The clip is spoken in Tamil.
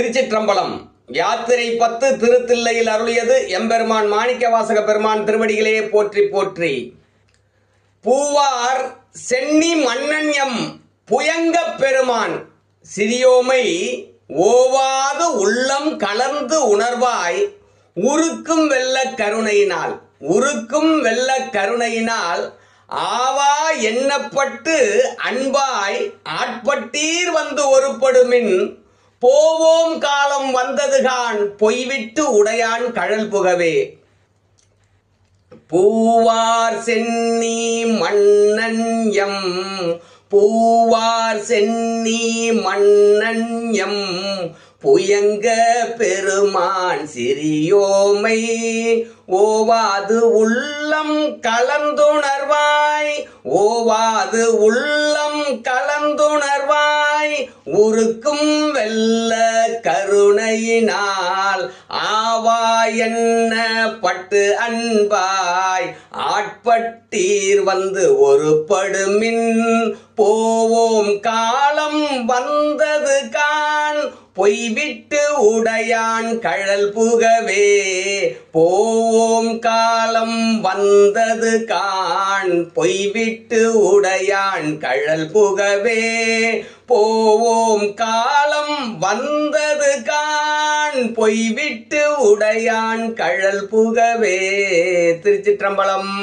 திருச்சிற்றம்பலம். யாத்திரை 10 திருத்தில்லையில் அருளியது எம்பெருமான் மாணிக்கவாசக பெருமான் திருவடிகளே போற்றி போற்றி. பூவார் சென்னி மன்னன் எம் புயங்கப் பெருமான் சிறியோமை ஓவாது உள்ளம் கலர்ந்து உணர்வாய் உருக்கும் வெள்ள கருணையினால் ஆவா எண்ணப்பட்டு அன்பாய் ஆட்பட்டீர் வந்து ஒருபடுமின் போவோம் காலம் வந்ததுகான் பொய்விட்டு உடையான் கழல் புகவே. பூவார் சென்னி மன்னன் எம் புயங்க பெருமான் சிறியோமை ஓவாது உள்ளம் கலந்துணர்வாய் உருக்கும் வெள்ள கருணையினால் ஆவா என்ன பட்டு அன்பாய் ஆட்பட்டீர் வந்து ஒருபடுமின் போவோம் காலம் வந்தது கான் பொய்விட்டு உடையான் கழல் புகவே. போவோம் காலம் வந்தது கான் பொய்விட்டு உடையான் கழல் புகவே. போவோம் காலம் வந்தது கான் பொய்விட்டு உடையான் கழல் புகவே. திருச்சிற்றம்பலம்.